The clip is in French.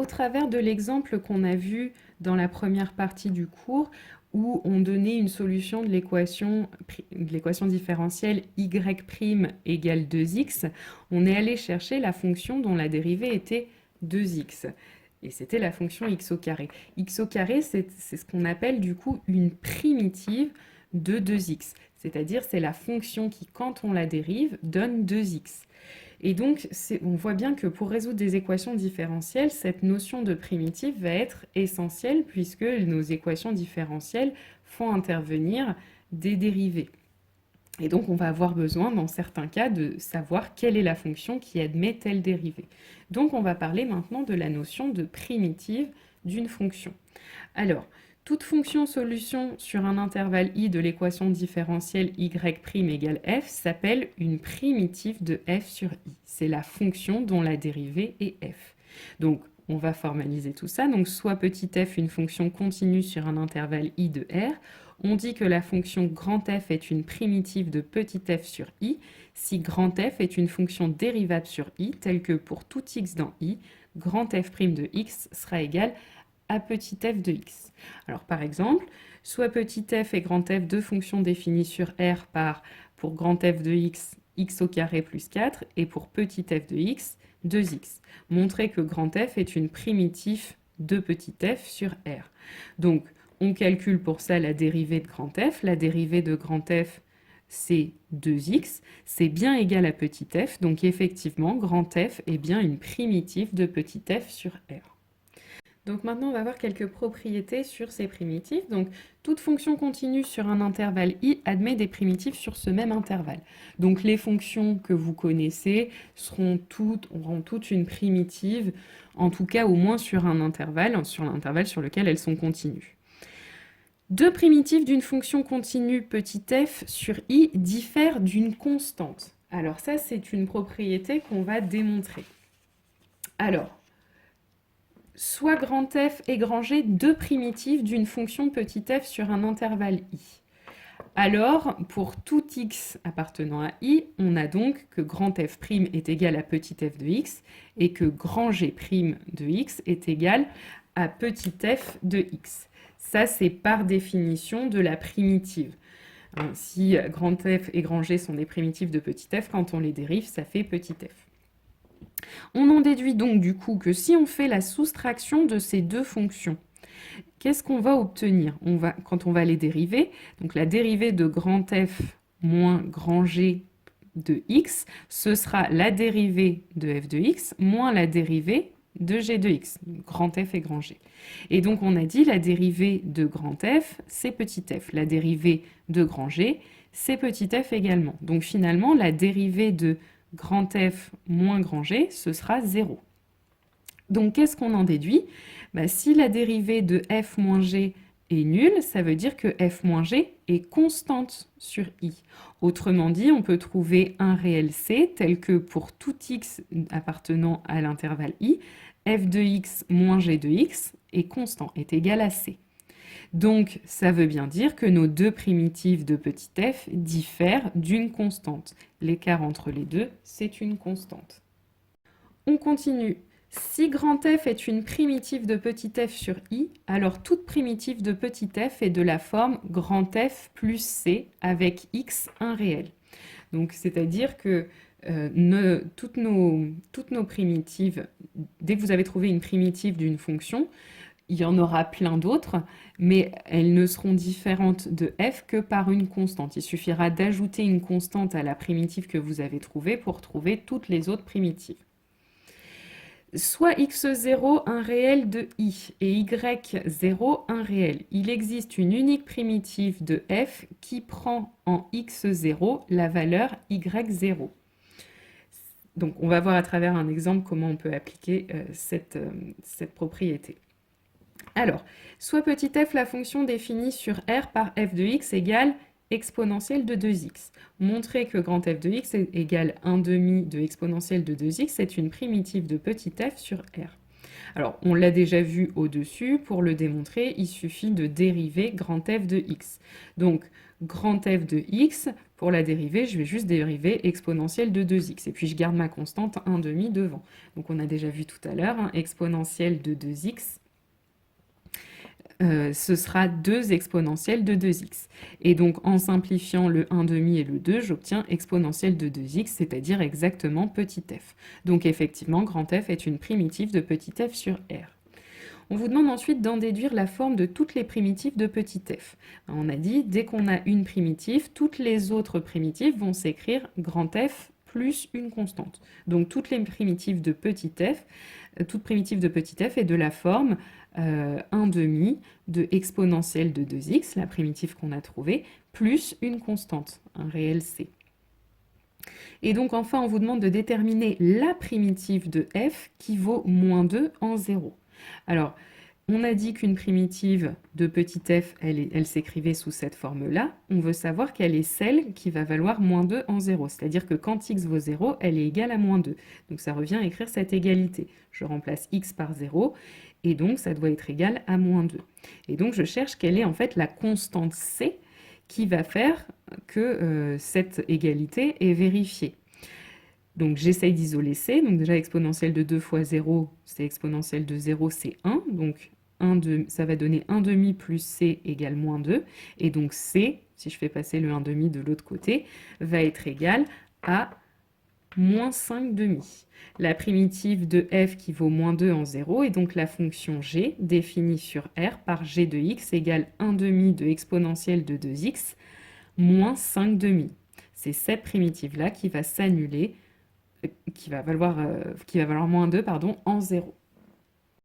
au travers de l'exemple qu'on a vu dans la première partie du cours, où on donnait une solution de l'équation différentielle y' égale 2x, on est allé chercher la fonction dont la dérivée était 2x. Et c'était la fonction x au carré. X au carré, c'est ce qu'on appelle du coup une primitive de 2x. C'est-à-dire c'est la fonction qui, quand on la dérive, donne 2x. Et donc, on voit bien que pour résoudre des équations différentielles, cette notion de primitive va être essentielle puisque nos équations différentielles font intervenir des dérivées. Et donc, on va avoir besoin, dans certains cas, de savoir quelle est la fonction qui admet telle dérivée. Donc, on va parler maintenant de la notion de primitive d'une fonction. Alors, toute fonction solution sur un intervalle i de l'équation différentielle y' égale f s'appelle une primitive de f sur i. C'est la fonction dont la dérivée est f. Donc, on va formaliser tout ça. Donc, soit petit f, une fonction continue sur un intervalle i de r. On dit que la fonction grand f est une primitive de petit f sur i si grand f est une fonction dérivable sur i, telle que pour tout x dans i, grand f' de x sera égal à petit f de x. Alors par exemple, soit petit f et grand f, deux fonctions définies sur R par, pour grand f de x, x au carré plus 4, et pour petit f de x, 2x. Montrer que grand f est une primitive de petit f sur R. Donc, on calcule pour ça la dérivée de grand f. La dérivée de grand f, c'est 2x. C'est bien égal à petit f. Donc, effectivement, grand f est bien une primitive de petit f sur R. Donc maintenant, on va voir quelques propriétés sur ces primitives. Donc, toute fonction continue sur un intervalle i admet des primitives sur ce même intervalle. Donc, les fonctions que vous connaissez auront toutes une primitive, en tout cas au moins sur un intervalle, sur l'intervalle sur lequel elles sont continues. Deux primitives d'une fonction continue petit f sur i diffèrent d'une constante. Alors ça, c'est une propriété qu'on va démontrer. Alors, soit grand f et grand g, deux primitives d'une fonction petit f sur un intervalle i. Alors, pour tout x appartenant à i, on a donc que grand f' est égal à petit f de x et que grand g' de x est égal à petit f de x. Ça, c'est par définition de la primitive. Si grand f et grand g sont des primitives de petit f, quand on les dérive, ça fait petit f. On en déduit donc du coup que si on fait la soustraction de ces deux fonctions, qu'est-ce qu'on va obtenir quand on va les dériver? Donc la dérivée de grand f moins grand g de x, ce sera la dérivée de f de x moins la dérivée de g de x, grand f et grand g. Et donc on a dit la dérivée de grand f, c'est petit f. La dérivée de grand g, c'est petit f également. Donc finalement, la dérivée de grand f moins grand g, ce sera 0. Donc qu'est-ce qu'on en déduit? Si la dérivée de f moins g est nulle, ça veut dire que f moins g est constante sur i. Autrement dit, on peut trouver un réel c tel que pour tout x appartenant à l'intervalle i, f de x moins g de x est constant, est égal à c. Donc, ça veut bien dire que nos deux primitives de petit f diffèrent d'une constante. L'écart entre les deux, c'est une constante. On continue. Si grand f est une primitive de petit f sur i, alors toute primitive de petit f est de la forme grand f plus c avec x un réel. Donc, c'est-à-dire que toutes nos primitives, dès que vous avez trouvé une primitive d'une fonction, il y en aura plein d'autres, mais elles ne seront différentes de f que par une constante. Il suffira d'ajouter une constante à la primitive que vous avez trouvée pour trouver toutes les autres primitives. Soit x0 un réel de i et y0 un réel. Il existe une unique primitive de f qui prend en x0 la valeur y0. Donc on va voir à travers un exemple comment on peut appliquer cette propriété. Alors, soit petit f, la fonction définie sur R par f de x égale exponentielle de 2x. Montrer que grand f de x égale 1 demi de exponentielle de 2x, c'est une primitive de petit f sur R. Alors, on l'a déjà vu au-dessus. Pour le démontrer, il suffit de dériver grand f de x. Donc, grand f de x Pour la dérivée, je vais juste dériver exponentielle de 2x. Et puis je garde ma constante 1,5 devant. Donc on a déjà vu tout à l'heure, hein, exponentielle de 2x, ce sera 2 exponentielle de 2x. Et donc en simplifiant le 1,5 et le 2, j'obtiens exponentielle de 2x, c'est-à-dire exactement petit f. Donc effectivement, grand F est une primitive de petit f sur R. On vous demande ensuite d'en déduire la forme de toutes les primitives de petit f. On a dit, dès qu'on a une primitive, toutes les autres primitives vont s'écrire grand F plus une constante. Donc toutes les primitives de petit f, toute primitive de petit f est de la forme 1,5 de exponentielle de 2x, la primitive qu'on a trouvée, plus une constante, un réel c. Et donc enfin, on vous demande de déterminer la primitive de f qui vaut moins 2 en 0. Alors, on a dit qu'une primitive de petit f, elle s'écrivait sous cette forme-là. On veut savoir quelle est celle qui va valoir moins 2 en 0. C'est-à-dire que quand x vaut 0, elle est égale à moins 2. Donc ça revient à écrire cette égalité. Je remplace x par 0, et donc ça doit être égal à moins 2. Et donc je cherche quelle est en fait la constante c qui va faire que cette égalité est vérifiée. Donc j'essaye d'isoler c, donc déjà exponentielle de 2 fois 0, c'est exponentielle de 0, c'est 1, donc ça va donner 1,5 plus c égale moins 2, et donc c, si je fais passer le 1,5 de l'autre côté, va être égal à moins 5,5. La primitive de f qui vaut moins 2 en 0 est donc la fonction g définie sur R par g de x égale 1,5 de exponentielle de 2x moins 5,5. C'est cette primitive-là qui va s'annuler, qui va valoir moins 2 en 0.